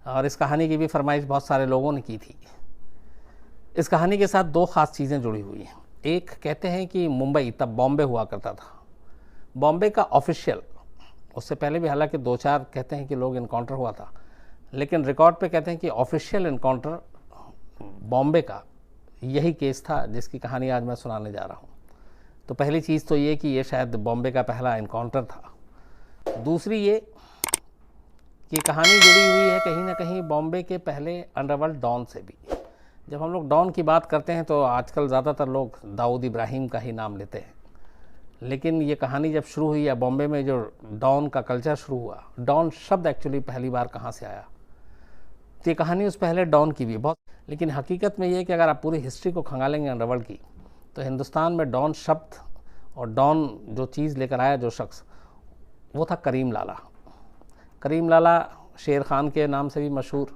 और इस कहानी की भी फरमाइश बहुत सारे लोगों ने की थी। इस कहानी के साथ दो ख़ास चीज़ें जुड़ी हुई हैं। एक, कहते हैं कि मुंबई तब बॉम्बे हुआ करता था, बॉम्बे का ऑफिशियल, उससे पहले भी हालांकि दो चार कहते हैं कि लोग इनकाउंटर हुआ था, लेकिन रिकॉर्ड पे कहते हैं कि ऑफिशियल इनकाउंटर बॉम्बे का यही केस था जिसकी कहानी आज मैं सुनाने जा रहा हूँ। तो पहली चीज़ तो ये कि ये शायद बॉम्बे का पहला इनकाउंटर था। दूसरी ये कि कहानी जुड़ी हुई है कहीं ना कहीं बॉम्बे के पहले अंडरवर्ल्ड डॉन से भी। जब हम लोग डॉन की बात करते हैं तो आजकल ज़्यादातर लोग दाऊद इब्राहिम का ही नाम लेते हैं, लेकिन ये कहानी जब शुरू हुई या बॉम्बे में जो डॉन का कल्चर शुरू हुआ, डॉन शब्द एक्चुअली पहली बार कहाँ से आया, तो ये कहानी उस पहले डॉन की भी बहुत, लेकिन हकीकत में ये कि अगर आप पूरी हिस्ट्री को खंगालेंगे अंडरवर्ल्ड की, तो हिंदुस्तान में डॉन शब्द और डॉन जो चीज़ लेकर आया, जो शख्स, वो था करीम लाला। करीम लाला शेर खान के नाम से भी मशहूर,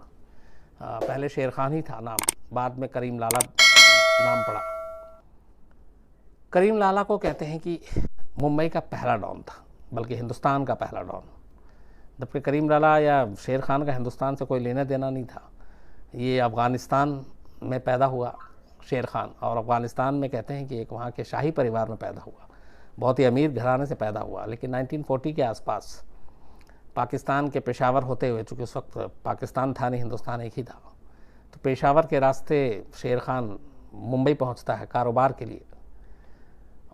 पहले शेर खान ही था नाम, बाद में करीम लाला नाम पड़ा। करीम लाला को कहते हैं कि मुंबई का पहला डॉन था, बल्कि हिंदुस्तान का पहला डॉन। जबकि करीम लाला या शेर खान का हिंदुस्तान से कोई लेना देना नहीं था। ये अफ़गानिस्तान में पैदा हुआ शेर खान, और अफ़गानिस्तान में कहते हैं कि एक वहाँ के शाही परिवार में पैदा हुआ, बहुत ही अमीर घराने से पैदा हुआ। लेकिन 1940 के आसपास पाकिस्तान के पेशावर होते हुए, चूँकि उस वक्त पाकिस्तान था नहीं, हिंदुस्तान एक ही था, तो पेशावर के रास्ते शेर खान मुंबई पहुँचता है कारोबार के लिए,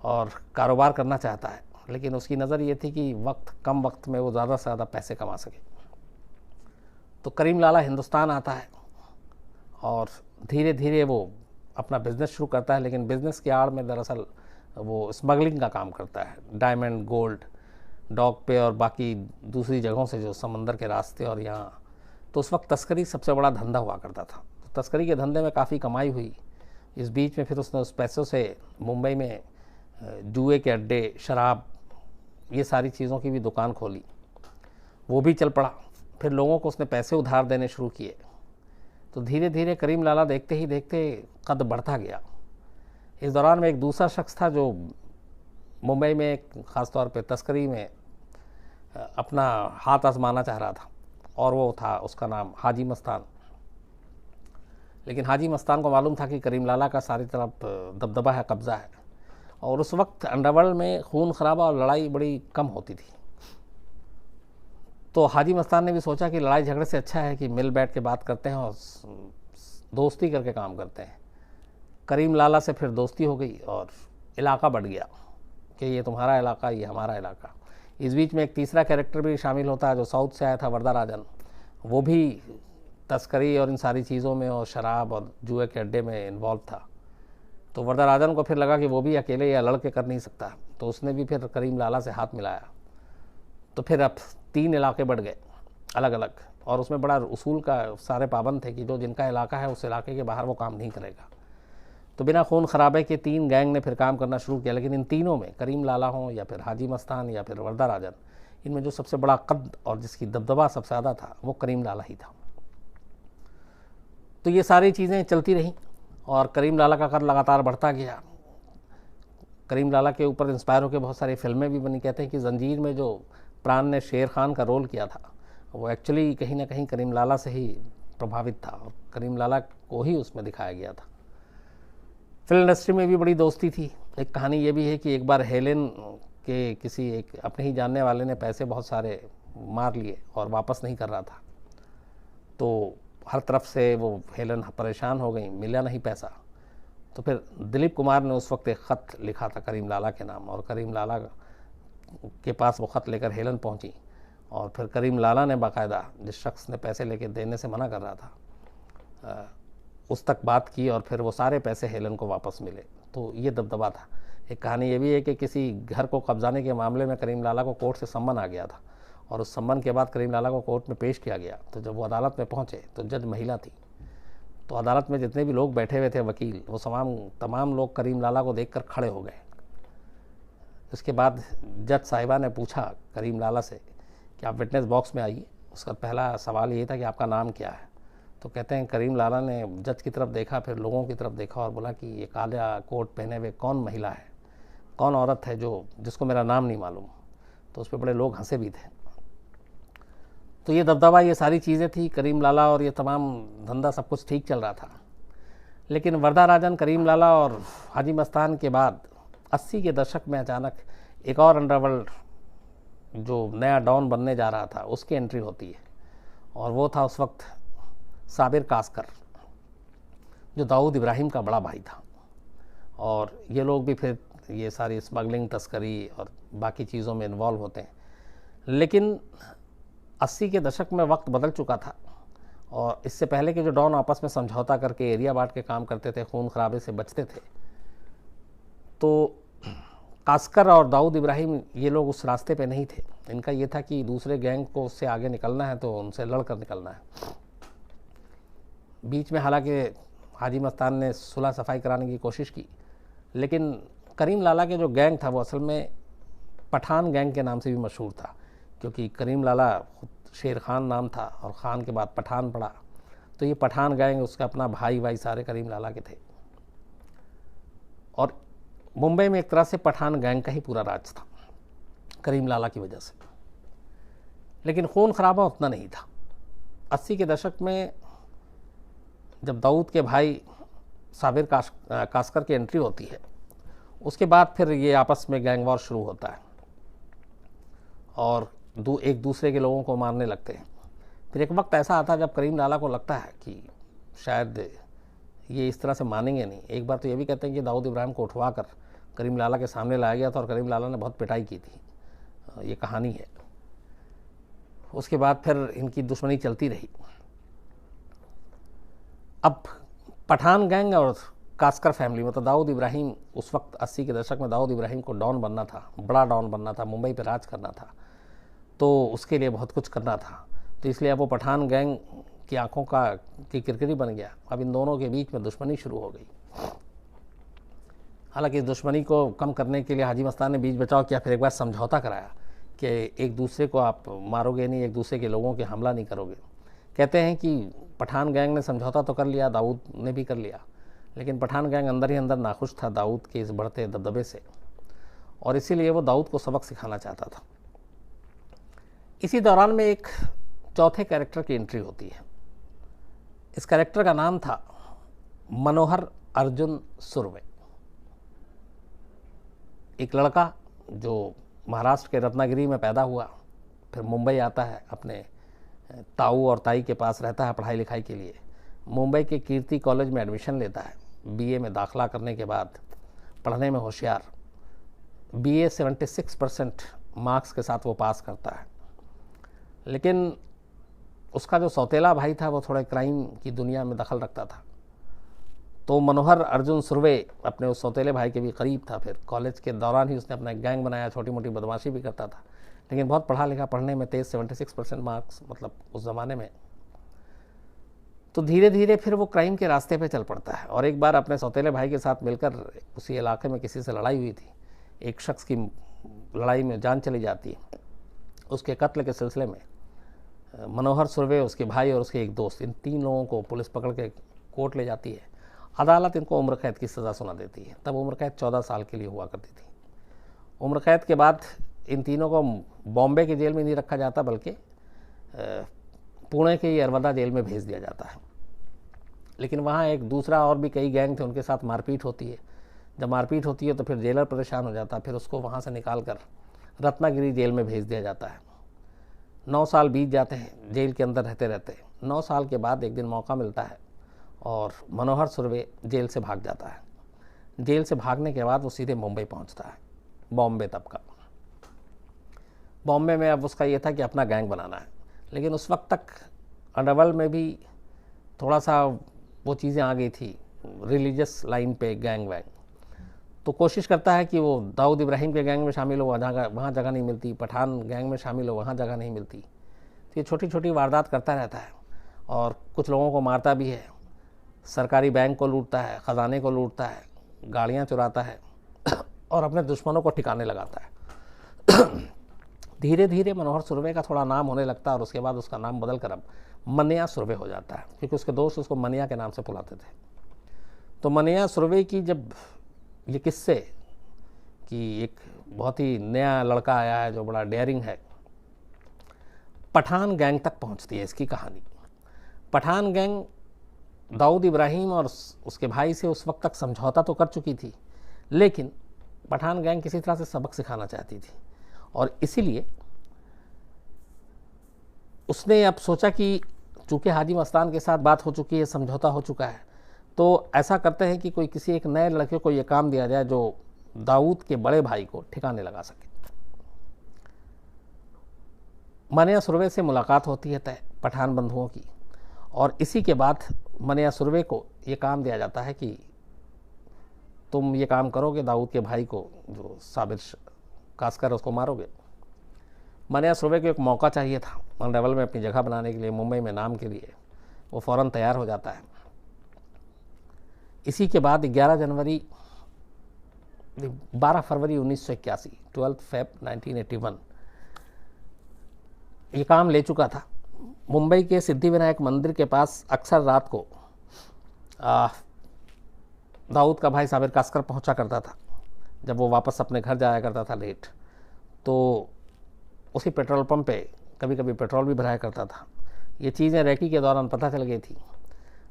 और कारोबार करना चाहता है, लेकिन उसकी नज़र ये थी कि कम वक्त में वो ज़्यादा से ज़्यादा पैसे कमा सके। तो करीम लाला हिंदुस्तान आता है और धीरे धीरे वो अपना बिज़नेस शुरू करता है, लेकिन बिज़नेस की आड़ में दरअसल वो स्मगलिंग का काम करता है, डायमंड, गोल्ड, डॉक पे और बाकी दूसरी जगहों से जो समंदर के रास्ते और यहाँ। तो उस वक्त तस्करी सबसे बड़ा धंधा हुआ करता था। तो तस्करी के धंधे में काफ़ी कमाई हुई। इस बीच में फिर उसने उस पैसों से मुंबई में जुए के अड्डे, शराब, ये सारी चीज़ों की भी दुकान खोली, वो भी चल पड़ा। फिर लोगों को उसने पैसे उधार देने शुरू किए। तो धीरे धीरे करीम लाला देखते ही देखते कद बढ़ता गया। इस दौरान में एक दूसरा शख्स था जो मुंबई में ख़ास तौर पे तस्करी में अपना हाथ आजमाना चाह रहा था, और वो था, उसका नाम हाजी मस्तान। लेकिन हाजी मस्तान को मालूम था कि करीम लाला का सारी तरफ दबदबा है, कब्ज़ा है, और उस वक्त अंडरवर्ल्ड में खून खराबा और लड़ाई बड़ी कम होती थी। तो हाजी मस्तान ने भी सोचा कि लड़ाई झगड़े से अच्छा है कि मिल बैठ के बात करते हैं और दोस्ती करके काम करते हैं। करीम लाला से फिर दोस्ती हो गई और इलाका बढ़ गया कि ये तुम्हारा इलाका, ये हमारा इलाका। इस बीच में एक तीसरा कैरेक्टर भी शामिल होता है जो साउथ से आया था, वरदाराजन। वो भी तस्करी और इन सारी चीज़ों में और शराब और जुए के अड्डे में इन्वॉल्व था। तो वरदाराजन को फिर लगा कि वो भी अकेले या लड़ के कर नहीं सकता, तो उसने भी फिर करीम लाला से हाथ मिलाया। तो फिर अब 3 इलाके बढ़ गए अलग अलग, और उसमें बड़ा उसूल का सारे पाबंद थे कि जो जिनका इलाका है उस इलाके के बाहर वो काम नहीं करेगा। तो बिना खून खराबे के 3 गैंग ने फिर काम करना शुरू किया। लेकिन इन तीनों में, करीम लाला हो या फिर हाजी मस्तान या फिर वरदाराजन, इनमें जो सबसे बड़ा कद और जिसकी दबदबा सबसे ज़्यादा था वो करीम लाला ही था। तो ये सारी चीज़ें चलती रहीं और करीम लाला का कद लगातार बढ़ता गया। करीम लाला के ऊपर इंस्पायर होकर बहुत सारी फिल्में भी बनी। कहते हैं कि जंजीर में जो प्राण ने शेर खान का रोल किया था वो एक्चुअली कहीं ना कहीं करीम लाला से ही प्रभावित था, और करीम लाला को ही उसमें दिखाया गया था। फिल्म इंडस्ट्री में भी बड़ी दोस्ती थी। एक कहानी ये भी है कि एक बार हेलेन के किसी एक अपने ही जानने वाले ने पैसे बहुत सारे मार लिए और वापस नहीं कर रहा था, तो हर तरफ से वो हेलेन परेशान हो गई, मिला नहीं पैसा। तो फिर दिलीप कुमार ने उस वक्त एक ख़त लिखा था करीम लाला के नाम, और करीम लाला के पास वो ख़त लेकर हेलन पहुंची, और फिर करीम लाला ने बाकायदा जिस शख्स ने पैसे लेके देने से मना कर रहा था उस तक बात की, और फिर वो सारे पैसे हेलन को वापस मिले। तो ये दबदबा था। एक कहानी ये भी है कि किसी घर को कब्जाने के मामले में करीम लाला को कोर्ट से सम्मन आ गया था, और उस सम्मन के बाद करीम लाला को कोर्ट में पेश किया गया। तो जब वो अदालत में पहुँचे तो जज महिला थी। तो अदालत में जितने भी लोग बैठे हुए थे, वकील, वो तमाम लोग करीम लाला को देखकर खड़े हो गए। उसके बाद जज साहिबा ने पूछा करीम लाला से कि आप विटनेस बॉक्स में आइए। उसका पहला सवाल ये था कि आपका नाम क्या है। तो कहते हैं करीम लाला ने जज की तरफ देखा, फिर लोगों की तरफ देखा और बोला कि ये काला कोट पहने हुए कौन महिला है, कौन औरत है जिसको मेरा नाम नहीं मालूम। तो उस पर बड़े लोग हंसे भी थे। तो ये दबदबा, ये सारी चीज़ें थी, करीम लाला और ये तमाम धंधा सब कुछ ठीक चल रहा था। लेकिन वरदाराजन, करीम लाला और हाजी मस्तान के बाद 80 के दशक में अचानक एक और अंडरवर्ल्ड जो नया डॉन बनने जा रहा था उसकी एंट्री होती है, और वो था उस वक्त साबिर कास्कर, जो दाऊद इब्राहिम का बड़ा भाई था। और ये लोग भी फिर ये सारी स्मगलिंग, तस्करी और बाकी चीज़ों में इन्वॉल्व होते हैं। लेकिन 80 के दशक में वक्त बदल चुका था, और इससे पहले के जो डॉन आपस में समझौता करके एरिया बांट के काम करते थे, खून खराबे से बचते थे, तो कास्कर और दाऊद इब्राहिम ये लोग उस रास्ते पे नहीं थे। इनका ये था कि दूसरे गैंग को उससे आगे निकलना है तो उनसे लड़कर निकलना है। बीच में हालांकि हाजी मस्तान ने सुलह सफाई कराने की कोशिश की, लेकिन करीम लाला के जो गैंग था वो असल में पठान गैंग के नाम से भी मशहूर था, क्योंकि करीम लाला खुद शेर खान नाम था और ख़ान के बाद पठान पड़ा, तो ये पठान गैंग, उसका अपना भाई सारे करीम लाला के थे। और मुंबई में एक तरह से पठान गैंग का ही पूरा राज था करीम लाला की वजह से। लेकिन खून खराबा उतना नहीं था। 80 के दशक में जब दाऊद के भाई साबिर कास्कर की एंट्री होती है, उसके बाद फिर ये आपस में गैंग वॉर शुरू होता है और एक दूसरे के लोगों को मारने लगते हैं। फिर एक वक्त ऐसा आता है जब करीम लाला को लगता है कि शायद ये इस तरह से मानेंगे नहीं। एक बार तो ये भी कहते हैं कि दाऊद इब्राहिम को उठवा कर करीम लाला के सामने लाया गया था और करीम लाला ने बहुत पिटाई की थी, ये कहानी है। उसके बाद फिर इनकी दुश्मनी चलती रही। अब पठान गैंग और कास्कर फैमिली, मतलब दाऊद इब्राहिम, उस वक्त 80 के दशक में दाऊद इब्राहिम को डॉन बनना था, बड़ा डॉन बनना था, मुंबई पे राज करना था, तो उसके लिए बहुत कुछ करना था। तो इसलिए अब वो पठान गैंग की आंखों की किरकिरी बन गया। अब इन दोनों के बीच में दुश्मनी शुरू हो गई। हालांकि इस दुश्मनी को कम करने के लिए हाजी मस्तान ने बीच बचाव किया, फिर एक बार समझौता कराया कि एक दूसरे को आप मारोगे नहीं, एक दूसरे के लोगों के हमला नहीं करोगे। कहते हैं कि पठान गैंग ने समझौता तो कर लिया, दाऊद ने भी कर लिया, लेकिन पठान गैंग अंदर ही अंदर नाखुश था दाऊद के इस बढ़ते दबदबे से, और इसीलिए वो दाऊद को सबक सिखाना चाहता था। इसी दौरान में एक चौथे कैरेक्टर की एंट्री होती है। इस कैरेक्टर का नाम था मनोहर अर्जुन सुर्वे। एक लड़का जो महाराष्ट्र के रत्नागिरी में पैदा हुआ, फिर मुंबई आता है, अपने ताऊ और ताई के पास रहता है पढ़ाई लिखाई के लिए। मुंबई के कीर्ति कॉलेज में एडमिशन लेता है। बीए में दाखिला करने के बाद पढ़ने में होशियार, बीए 76% मार्क्स के साथ वो पास करता है। लेकिन उसका जो सौतेला भाई था वो थोड़े क्राइम की दुनिया में दखल रखता था, तो मनोहर अर्जुन सुर्वे अपने उस सौतेले भाई के भी करीब था। फिर कॉलेज के दौरान ही उसने अपना एक गैंग बनाया, छोटी मोटी बदमाशी भी करता था, लेकिन बहुत पढ़ा लिखा, पढ़ने में तेज, 76% मार्क्स, मतलब उस ज़माने में। तो धीरे धीरे फिर वो क्राइम के रास्ते पे चल पड़ता है। और एक बार अपने सौतेले भाई के साथ मिलकर उसी इलाके में किसी से लड़ाई हुई थी, एक शख्स की लड़ाई में जान चली जाती है। उसके कत्ल के सिलसिले में मनोहर सुर्वे, उसके भाई और उसके एक दोस्त, इन 3 लोगों को पुलिस पकड़ के कोर्ट ले जाती है। अदालत इनको उम्र कैद की सज़ा सुना देती है। तब उम्र कैद 14 साल के लिए हुआ करती थी। उम्र कैद के बाद इन तीनों को बॉम्बे की जेल में नहीं रखा जाता, बल्कि पुणे के ही अरवदा जेल में भेज दिया जाता है। लेकिन वहाँ एक दूसरा और भी कई गैंग थे, उनके साथ मारपीट होती है। जब मारपीट होती है तो फिर जेलर परेशान हो जाता है, फिर उसको वहाँ से निकाल कर रत्नागिरी जेल में भेज दिया जाता है। 9 साल बीत जाते हैं जेल के अंदर रहते रहते। 9 साल के बाद एक दिन मौका मिलता है और मनोहर सुर्वे जेल से भाग जाता है। जेल से भागने के बाद वो सीधे मुंबई पहुंचता है, बॉम्बे तब का। बॉम्बे में अब उसका ये था कि अपना गैंग बनाना है, लेकिन उस वक्त तक अंडरवर्ल्ड में भी थोड़ा सा वो चीज़ें आ गई थी, रिलीजियस लाइन पे गैंग वैंग। तो कोशिश करता है कि वो दाऊद इब्राहिम के गैंग में शामिल हो, वहाँ जगह नहीं मिलती, पठान गैंग में शामिल हो, वहाँ जगह नहीं मिलती। तो ये छोटी छोटी वारदात करता रहता है और कुछ लोगों को मारता भी है, सरकारी बैंक को लूटता है, ख़जाने को लूटता है, गाड़ियाँ चुराता है और अपने दुश्मनों को ठिकाने लगाता है। धीरे धीरे मनोहर सुर्वे का थोड़ा नाम होने लगता है और उसके बाद उसका नाम बदल कर अब मनिया सुर्वे हो जाता है, क्योंकि उसके दोस्त उसको मनिया के नाम से बुलाते थे। तो मनिया सुर्वे की जब ये किस्से कि एक बहुत ही नया लड़का आया है जो बड़ा डेयरिंग है, पठान गैंग तक पहुंचती है इसकी कहानी। पठान गैंग दाऊद इब्राहिम और उसके भाई से उस वक्त तक समझौता तो कर चुकी थी, लेकिन पठान गैंग किसी तरह से सबक सिखाना चाहती थी और इसीलिए उसने अब सोचा कि चूँकि हाजी मस्तान के साथ बात हो चुकी है, समझौता हो चुका है, तो ऐसा करते हैं कि कोई किसी एक नए लड़के को ये काम दिया जाए जो दाऊद के बड़े भाई को ठिकाने लगा सके। मनिया सुरवे से मुलाकात होती है तय पठान बंधुओं की, और इसी के बाद मनिया सुरवे को ये काम दिया जाता है कि तुम ये काम करोगे, दाऊद के भाई को जो साबिर कासकर उसको मारोगे। मनिया सुरवे को एक मौका चाहिए था ऑन लेवल में अपनी जगह बनाने के लिए, मुंबई में नाम के लिए। वो फ़ौरन तैयार हो जाता है। इसी के बाद 12 फरवरी 1981 12 फेब 1981 ये काम ले चुका था। मुंबई के सिद्धिविनायक मंदिर के पास अक्सर रात को दाऊद का भाई साबिर कासकर पहुंचा करता था। जब वो वापस अपने घर जाया करता था लेट, तो उसी पेट्रोल पंप पे कभी कभी पेट्रोल भी भराया करता था। ये चीज़ें रैकी के दौरान पता चल गई थी।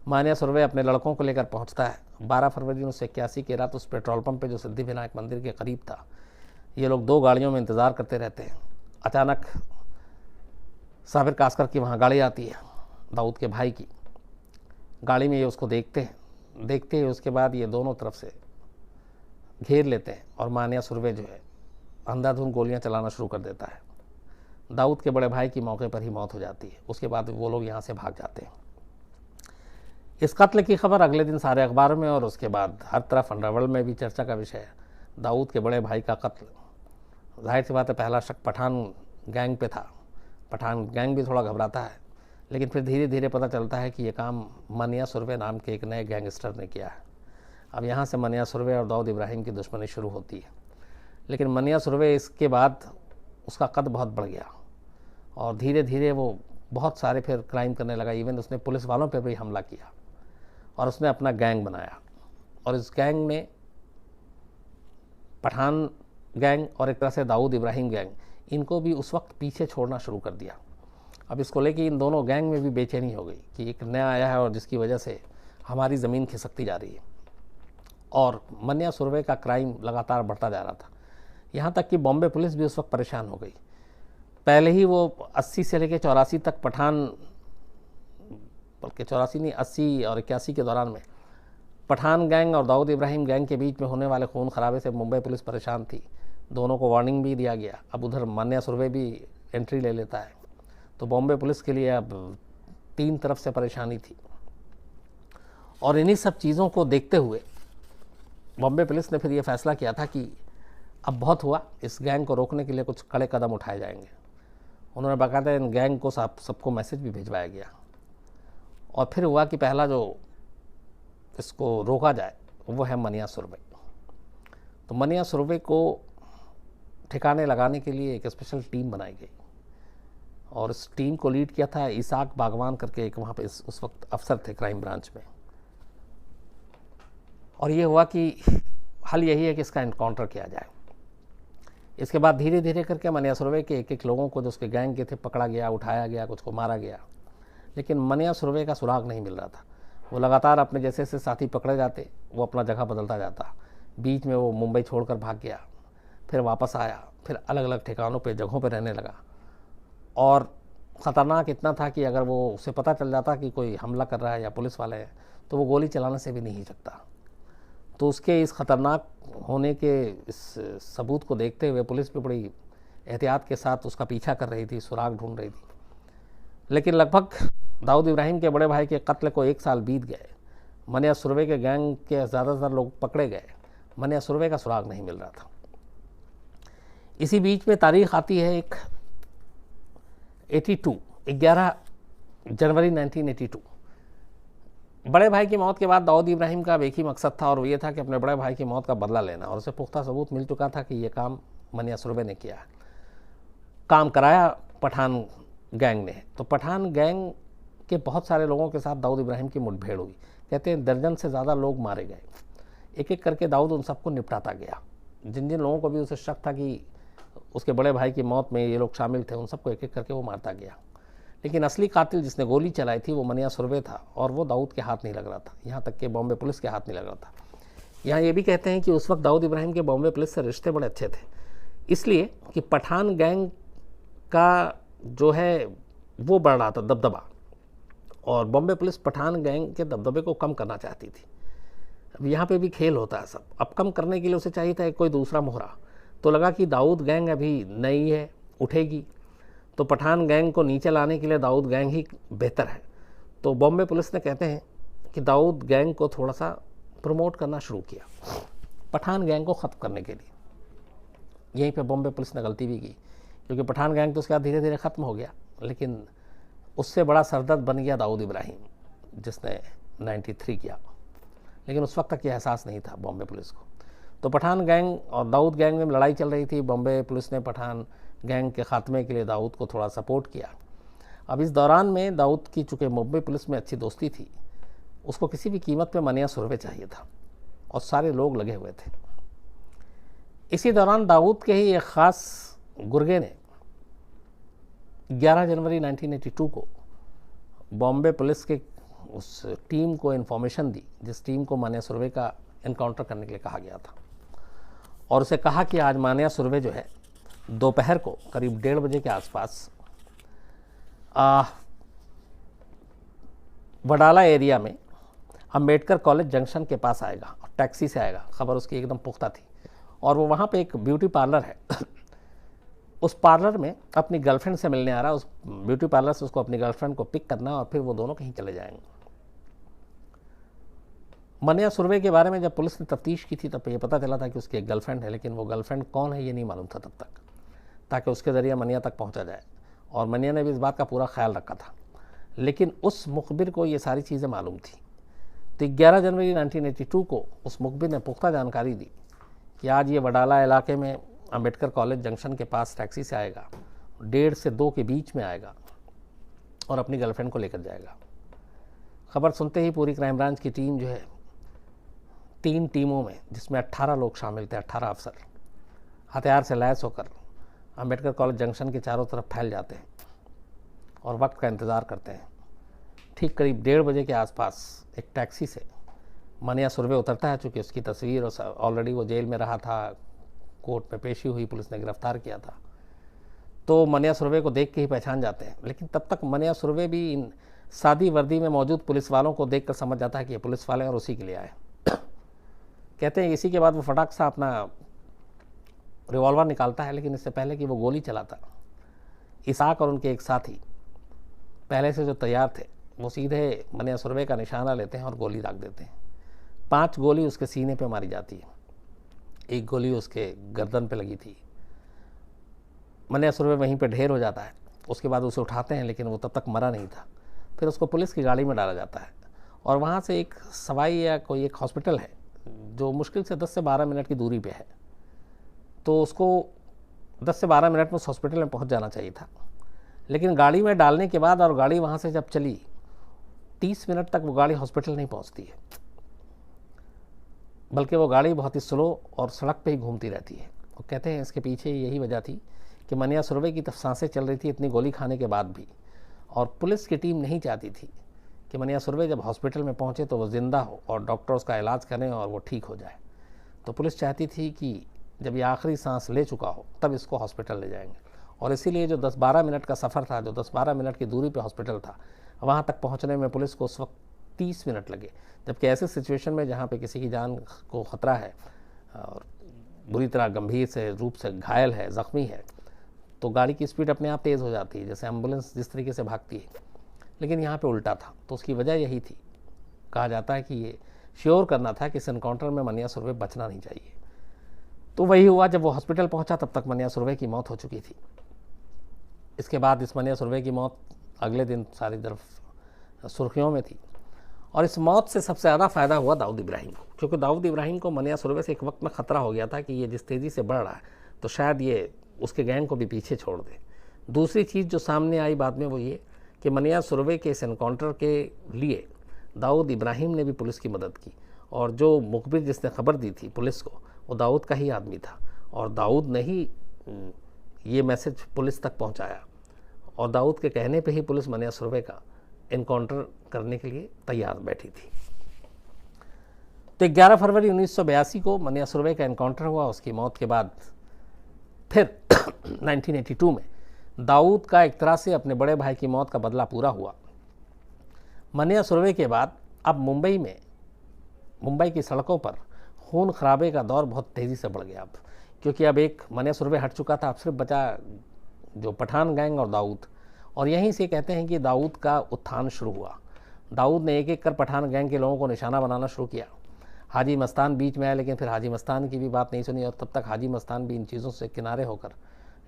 मनिया सुरवे अपने लड़कों को लेकर पहुंचता है। 12 फरवरी 1981 की रात उस पेट्रोल पंप पे जो सिद्धिविनायक मंदिर के करीब था, ये लोग 2 गाड़ियों में इंतज़ार करते रहते हैं। अचानक साबिर कासकर की वहाँ गाड़ी आती है, दाऊद के भाई की गाड़ी में। ये उसको देखते ही उसके बाद ये दोनों तरफ से घेर लेते हैं और मनिया सुरवे जो है अंधाधुंध गोलियां चलाना शुरू कर देता है। दाऊद के बड़े भाई की मौके पर ही मौत हो जाती है। उसके बाद वो लोग यहाँ से भाग जाते हैं। इस कत्ल की खबर अगले दिन सारे अखबार में और उसके बाद हर तरफ अंडरवर्ल्ड में भी चर्चा का विषय है। दाऊद के बड़े भाई का कत्ल, जाहिर सी बात है पहला शक पठान गैंग पे था। पठान गैंग भी थोड़ा घबराता है, लेकिन फिर धीरे धीरे पता चलता है कि ये काम मनिया सुरवे नाम के एक नए गैंगस्टर ने किया है। अब यहाँ से मनिया सुरवे और दाऊद इब्राहिम की दुश्मनी शुरू होती है। लेकिन मनिया सुरवे इसके बाद उसका कद बहुत बढ़ गया और धीरे धीरे वो बहुत सारे फिर क्राइम करने लगा। इवन उसने पुलिस वालों पर भी हमला किया और उसने अपना गैंग बनाया। और इस गैंग में पठान गैंग और एक तरह से दाऊद इब्राहिम गैंग, इनको भी उस वक्त पीछे छोड़ना शुरू कर दिया। अब इसको लेके इन दोनों गैंग में भी बेचैनी हो गई कि एक नया आया है और जिसकी वजह से हमारी ज़मीन खिसकती जा रही है। और मनिया सुरवे का क्राइम लगातार बढ़ता जा रहा था, यहाँ तक कि बॉम्बे पुलिस भी उस वक्त परेशान हो गई। पहले ही वो 80 से लेकर 84 तक पठान, बल्कि 84 नहीं 80 और 81 के दौरान में पठान गैंग और दाऊद इब्राहिम गैंग के बीच में होने वाले खून खराबे से मुंबई पुलिस परेशान थी। दोनों को वार्निंग भी दिया गया। अब उधर मनिया सुरवे भी एंट्री ले लेता है, तो बॉम्बे पुलिस के लिए अब 3 तरफ से परेशानी थी। और इन्हीं सब चीज़ों को देखते हुए बॉम्बे पुलिस ने फिर ये फैसला किया था कि अब बहुत हुआ, इस गैंग को रोकने के लिए कुछ कड़े कदम उठाए जाएंगे। उन्होंने बाकायदा इन गैंग को सबको मैसेज भी भिजवाया गया। और फिर हुआ कि पहला जो इसको रोका जाए वो है मनिया सुरवे। तो मनिया सुरवे को ठिकाने लगाने के लिए एक स्पेशल टीम बनाई गई और इस टीम को लीड किया था इसाक बागवान करके एक वहाँ पे उस वक्त अफसर थे क्राइम ब्रांच में। और ये हुआ कि हल यही है कि इसका इनकाउंटर किया जाए। इसके बाद धीरे धीरे करके मनिया सुरवे के एक लोगों को जो उसके गैंग के थे पकड़ा गया, उठाया गया, कुछ को मारा गया। लेकिन मनिया सुरवे का सुराग नहीं मिल रहा था। वो लगातार अपने जैसे से साथी पकड़े जाते, वो अपना जगह बदलता जाता। बीच में वो मुंबई छोड़कर भाग गया, फिर वापस आया, फिर अलग अलग ठिकानों पे जगहों पे रहने लगा। और ख़तरनाक इतना था कि अगर वो उसे पता चल जाता कि कोई हमला कर रहा है या पुलिस वाले हैं, तो वो गोली चलाने से भी नहीं हिचकता। तो उसके इस ख़तरनाक होने के इस सबूत को देखते हुए पुलिस भी बड़ी एहतियात के साथ उसका पीछा कर रही थी, सुराग ढूंढ रही थी। लेकिन लगभग दाऊद इब्राहिम के बड़े भाई के कत्ल को 1 साल बीत गए। मनिया सुरवे के गैंग के ज़्यादातर लोग पकड़े गए, मनिया सुरवे का सुराग नहीं मिल रहा था। इसी बीच में तारीख आती है एक 11 जनवरी 1982। बड़े भाई की मौत के बाद दाऊद इब्राहिम का एक ही मकसद था और वो ये था कि अपने बड़े भाई की मौत का बदला लेना। और उसे पुख्ता सबूत मिल चुका था कि ये काम मनिया सुरवे ने किया। काम कराया पठान गैंग ने। तो पठान गैंग के बहुत सारे लोगों के साथ दाऊद इब्राहिम की मुठभेड़ हुई। कहते हैं दर्जन से ज़्यादा लोग मारे गए। एक एक करके दाऊद उन सबको निपटाता गया। जिन जिन लोगों को भी उसे शक था कि उसके बड़े भाई की मौत में ये लोग शामिल थे, उन सबको एक एक करके वो मारता गया। लेकिन असली कातिल जिसने गोली चलाई थी वो मनिया सुरवे था, और वो दाऊद के हाथ नहीं लग रहा था, यहाँ तक कि बॉम्बे पुलिस के हाथ नहीं लग रहा था। यहाँ ये भी कहते हैं कि उस वक्त दाऊद इब्राहिम के बॉम्बे पुलिस से रिश्ते बड़े अच्छे थे, इसलिए कि पठान गैंग का जो है वो बढ़ रहा था दबदबा, और बॉम्बे पुलिस पठान गैंग के दबदबे को कम करना चाहती थी। अब यहाँ पे भी खेल होता है सब। अब कम करने के लिए उसे चाहिए था कोई दूसरा मोहरा, तो लगा कि दाऊद गैंग अभी नई है, उठेगी, तो पठान गैंग को नीचे लाने के लिए दाऊद गैंग ही बेहतर है। तो बॉम्बे पुलिस ने कहते हैं कि दाऊद गैंग को थोड़ा सा प्रमोट करना शुरू किया पठान गैंग को ख़त्म करने के लिए। यहीं पे बॉम्बे पुलिस ने गलती भी की, क्योंकि पठान गैंग तो उसके बाद धीरे धीरे ख़त्म हो गया, लेकिन उससे बड़ा सरदर्द बन गया दाऊद इब्राहिम जिसने 93 किया। लेकिन उस वक्त तक ये एहसास नहीं था बॉम्बे पुलिस को। तो पठान गैंग और दाऊद गैंग में लड़ाई चल रही थी। बॉम्बे पुलिस ने पठान गैंग के ख़ात्मे के लिए दाऊद को थोड़ा सपोर्ट किया। अब इस दौरान में दाऊद की चूँकि बॉम्बे पुलिस में अच्छी दोस्ती थी, उसको किसी भी कीमत पे मनिया सुरवे चाहिए था, और सारे लोग लगे हुए थे। इसी दौरान दाऊद के ही एक ख़ास गुर्गे ने 11 जनवरी 1982 को बॉम्बे पुलिस के उस टीम को इन्फॉर्मेशन दी जिस टीम को मानिया सुरवे का इनकाउंटर करने के लिए कहा गया था, और उसे कहा कि आज मानिया सुरवे जो है दोपहर को करीब 1:30 बजे के आसपास वडाला एरिया में अंबेडकर कॉलेज जंक्शन के पास आएगा, और टैक्सी से आएगा। खबर उसकी एकदम पुख्ता थी, और वो वहाँ पे एक ब्यूटी पार्लर है उस पार्लर में अपनी गर्लफ्रेंड से मिलने आ रहा। उस ब्यूटी पार्लर से उसको अपनी गर्लफ्रेंड को पिक करना, और फिर वो दोनों कहीं चले जाएंगे। मनिया सुरवे के बारे में जब पुलिस ने तफ्तीश की थी तब ये पता चला था कि उसकी एक गर्लफ्रेंड है, लेकिन वो गर्लफ्रेंड कौन है ये नहीं मालूम था तब तक, ताकि उसके ज़रिए मनिया तक पहुंचा जाए। और मनिया ने भी इस बात का पूरा ख्याल रखा था, लेकिन उस मुखबिर को ये सारी चीज़ें मालूम थी। तो 11 जनवरी 1982 को उस मुखबिर ने पुख्ता जानकारी दी कि आज ये वडाला इलाके में अंबेडकर कॉलेज जंक्शन के पास टैक्सी से आएगा, 1:30 से 2 के बीच में आएगा, और अपनी गर्लफ्रेंड को लेकर जाएगा। खबर सुनते ही पूरी क्राइम ब्रांच की टीम जो है 3 टीमों में, जिसमें 18 लोग शामिल थे, 18 अफसर हथियार से लैस होकर अंबेडकर कॉलेज जंक्शन के चारों तरफ फैल जाते हैं और वक्त का इंतज़ार करते हैं। ठीक करीब 1:30 बजे के आसपास एक टैक्सी से मनिया सुरवे उतरता है। चूँकि उसकी तस्वीर और ऑलरेडी वो जेल में रहा था, कोर्ट में पेशी हुई, पुलिस ने गिरफ्तार किया था, तो मनिया सुरवे को देख के ही पहचान जाते हैं। लेकिन तब तक मनिया सुरवे भी इन सादी वर्दी में मौजूद पुलिस वालों को देखकर समझ जाता है कि ये पुलिस वाले और उसी के लिए आए। कहते हैं इसी के बाद वो फटाक सा अपना रिवॉल्वर निकालता है, लेकिन इससे पहले कि वो गोली चलाता, इसाक और उनके एक साथी पहले से जो तैयार थे वो सीधे मनिया सुरवे का निशाना लेते हैं और गोली दाग देते हैं। 5 गोली उसके सीने पे मारी जाती है, 1 गोली उसके गर्दन पे लगी थी। मनिया सुरवे वहीं पे ढेर हो जाता है। उसके बाद उसे उठाते हैं, लेकिन वो तब तक मरा नहीं था। फिर उसको पुलिस की गाड़ी में डाला जाता है, और वहाँ से एक सवाई या कोई एक हॉस्पिटल है जो मुश्किल से 10 से 12 मिनट की दूरी पे है, तो उसको 10 से 12 मिनट में उस हॉस्पिटल में पहुँच जाना चाहिए था। लेकिन गाड़ी में डालने के बाद और गाड़ी वहाँ से जब चली 30 मिनट तक वो गाड़ी हॉस्पिटल नहीं पहुँचती है, बल्कि वो गाड़ी बहुत ही स्लो और सड़क पे ही घूमती रहती है। वो कहते हैं इसके पीछे यही वजह थी कि मनिया सुरवे की सांसें चल रही थी इतनी गोली खाने के बाद भी, और पुलिस की टीम नहीं चाहती थी कि मनिया सुरवे जब हॉस्पिटल में पहुँचे तो वो ज़िंदा हो और डॉक्टर उसका इलाज करें और वो ठीक हो जाए। तो पुलिस चाहती थी कि जब ये आखिरी सांस ले चुका हो तब इसको हॉस्पिटल ले जाएंगे, और इसीलिए जो 10-12 मिनट का सफ़र था, जो 10-12 मिनट की दूरी पे हॉस्पिटल था, वहाँ तक पहुँचने में पुलिस को उस वक्त 30 मिनट लगे। जबकि ऐसे सिचुएशन में जहाँ पे किसी की जान को ख़तरा है और बुरी तरह गंभीर से रूप से घायल है, ज़ख्मी है, तो गाड़ी की स्पीड अपने आप तेज़ हो जाती है, जैसे एम्बुलेंस जिस तरीके से भागती है। लेकिन यहाँ पे उल्टा था, तो उसकी वजह यही थी। कहा जाता है कि ये श्योर करना था कि इस एनकाउंटर में मनिया सुरवे बचना नहीं चाहिए। तो वही हुआ। जब वो हॉस्पिटल पहुँचा तब तक मनिया सुरवे की मौत हो चुकी थी। इसके बाद इस मनिया सुरवे की मौत अगले दिन सारी तरफ सुर्खियों में थी, और इस मौत से सबसे ज़्यादा फ़ायदा हुआ दाऊद इब्राहिम को, क्योंकि दाऊद इब्राहिम को मनिया सुरवे से एक वक्त में ख़तरा हो गया था कि ये जिस तेज़ी से बढ़ रहा है तो शायद ये उसके गैंग को भी पीछे छोड़ दे। दूसरी चीज़ जो सामने आई बाद में वो ये कि मनिया सुरवे के इस एनकाउंटर के लिए दाऊद इब्राहिम ने भी पुलिस की मदद की, और जो मुखबिर जिसने खबर दी थी पुलिस को वो दाऊद का ही आदमी था, और दाऊद ने ही ये मैसेज पुलिस तक पहुंचाया। और दाऊद के कहने पे ही पुलिस मनिया सुरवे का इनकाउंटर करने के लिए तैयार बैठी थी। तो 11 फरवरी 1982 को मनिया सुरवे का इनकाउंटर हुआ। उसकी मौत के बाद फिर 1982 में दाऊद का एक तरह से अपने बड़े भाई की मौत का बदला पूरा हुआ। मनिया सुरवे के बाद अब मुंबई की सड़कों पर खून खराबे का दौर बहुत तेज़ी से बढ़ गया अब, क्योंकि अब एक मनिया सुरवे हट चुका था, अब सिर्फ बचा जो पठान गैंग और दाऊद। और यहीं से कहते हैं कि दाऊद का उत्थान शुरू हुआ। दाऊद ने एक एक कर पठान गैंग के लोगों को निशाना बनाना शुरू किया। हाजी मस्तान बीच में आया, लेकिन फिर हाजी मस्तान की भी बात नहीं सुनी, और तब तक हाजी मस्तान भी इन चीज़ों से किनारे होकर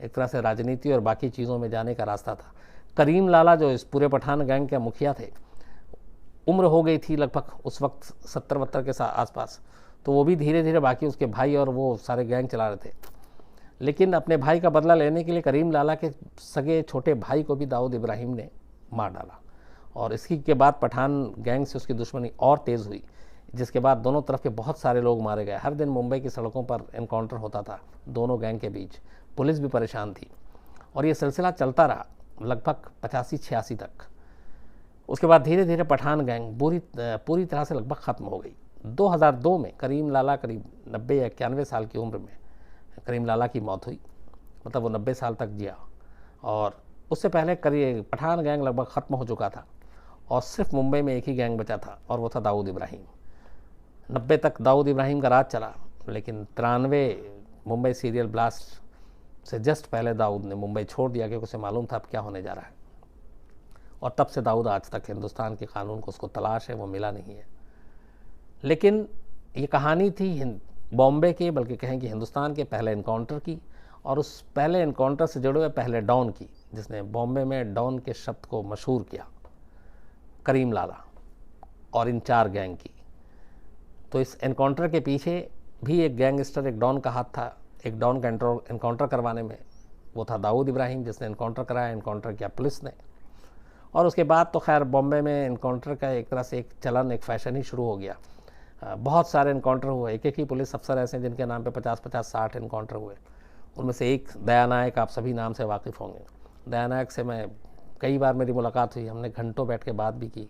एक तरह से राजनीति और बाकी चीज़ों में जाने का रास्ता था। करीम लाला जो इस पूरे पठान गैंग के मुखिया थे, उम्र हो गई थी लगभग उस वक्त 70-72 के आसपास, तो वो भी धीरे धीरे बाकी उसके भाई और वो सारे गैंग चला रहे थे। लेकिन अपने भाई का बदला लेने के लिए करीम लाला के सगे छोटे भाई को भी दाऊद इब्राहिम ने मार डाला, और इसी के बाद पठान गैंग से उसकी दुश्मनी और तेज़ हुई, जिसके बाद दोनों तरफ के बहुत सारे लोग मारे गए। हर दिन मुंबई की सड़कों पर एनकाउंटर होता था दोनों गैंग के बीच। पुलिस भी परेशान थी, और ये सिलसिला चलता रहा लगभग 85-86 तक। उसके बाद धीरे धीरे पठान गैंग पूरी तरह से लगभग ख़त्म हो गई। 2002 में करीम लाला करीब 90 या 91 साल की उम्र में करीम लाला की मौत हुई, मतलब वो 90 साल तक जिया। और उससे पहले पठान गैंग लगभग ख़त्म हो चुका था, और सिर्फ मुंबई में एक ही गैंग बचा था, और वो था दाऊद इब्राहिम। 90 तक दाऊद इब्राहिम का राज चला, लेकिन 93 मुंबई सीरियल ब्लास्ट से जस्ट पहले दाऊद ने मुंबई छोड़ दिया, क्योंकि उसे मालूम था अब क्या होने जा रहा है। और तब से दाऊद आज तक हिंदुस्तान के कानून को उसको तलाश है, वो मिला नहीं है। लेकिन ये कहानी थी बॉम्बे के, बल्कि कहें कि हिंदुस्तान के पहले इनकाउंटर की, और उस पहले इनकाउंटर से जुड़े हुए पहले डॉन की, जिसने बॉम्बे में डॉन के शब्द को मशहूर किया, करीम लाला और इन 4 गैंग की। तो इस एनकाउंटर के पीछे भी एक गैंगस्टर, एक डॉन का हाथ था। एक डॉन का एनकाउंटर करवाने में वो था दाऊद इब्राहिम, जिसने एनकाउंटर कराया, एनकाउंटर किया पुलिस ने। और उसके बाद तो खैर बॉम्बे में एनकाउंटर का एक तरह से एक चलन, एक फैशन ही शुरू हो गया। बहुत सारे एनकाउंटर हुए, एक ही पुलिस अफसर ऐसे हैं जिनके नाम पे 50-60 एनकाउंटर हुए। उनमें से एक दया नायक, आप सभी नाम से वाकिफ़ होंगे। दया नायक से मैं कई बार मेरी मुलाकात हुई, हमने घंटों बैठ के बात भी की,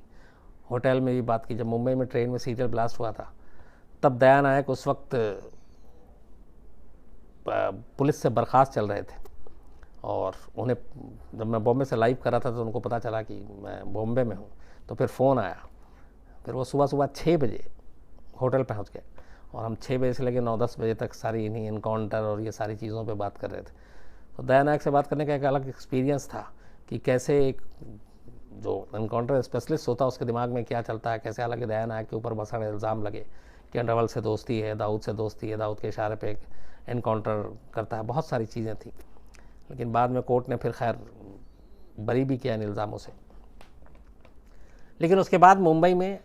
होटल में भी बात की। जब मुंबई में ट्रेन में सीरियल ब्लास्ट हुआ था, तब दया नायक उस वक्त पुलिस से बर्खास्त चल रहे थे, और उन्हें जब मैं बॉम्बे से लाइव कर रहा था तो उनको पता चला कि मैं बॉम्बे में हूँ, तो फिर फ़ोन आया। फिर वो सुबह 6 बजे होटल पहुँच गए, और हम 6 बजे से लेकर 9-10 बजे तक सारी इन्हीं इनकाउंटर और ये सारी चीज़ों पे बात कर रहे थे। तो दया नायक से बात करने का एक अलग एक्सपीरियंस था कि कैसे एक जो इनकाउंटर स्पेशलिस्ट होता है उसके दिमाग में क्या चलता है, कैसे हालांकि दया नायक के ऊपर बहुत सारे इल्ज़ाम लगे कि अंडरवर्ल्ड से दोस्ती है, दाऊद से दोस्ती है, दाऊद के इशारे पे इनकाउंटर करता है, बहुत सारी चीज़ें थी। लेकिन बाद में कोर्ट ने फिर खैर बरी भी किया इन इल्ज़ामों से। लेकिन उसके बाद मुंबई में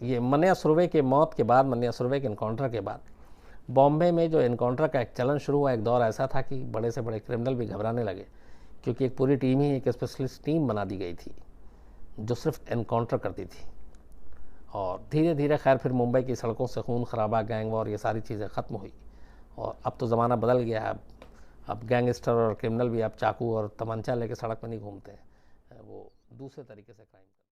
ये मनिया सुरवे के मौत के बाद, मनिया सुरवे के इनकाउंटर के बाद बॉम्बे में जो इनकाउंटर का एक चलन शुरू हुआ, एक दौर ऐसा था कि बड़े से बड़े क्रिमिनल भी घबराने लगे, क्योंकि एक पूरी टीम ही, एक स्पेशलिस्ट टीम बना दी गई थी जो सिर्फ इनकाउंटर करती थी। और धीरे धीरे खैर फिर मुंबई की सड़कों से खून खराबा, गैंग वॉर, ये सारी चीज़ें ख़त्म हुई, और अब तो ज़माना बदल गया है। अब गैंगस्टर और क्रिमिनल भी अब चाकू और तमंचा लेके सड़क पर नहीं घूमते हैं, वो दूसरे तरीके से क्राइम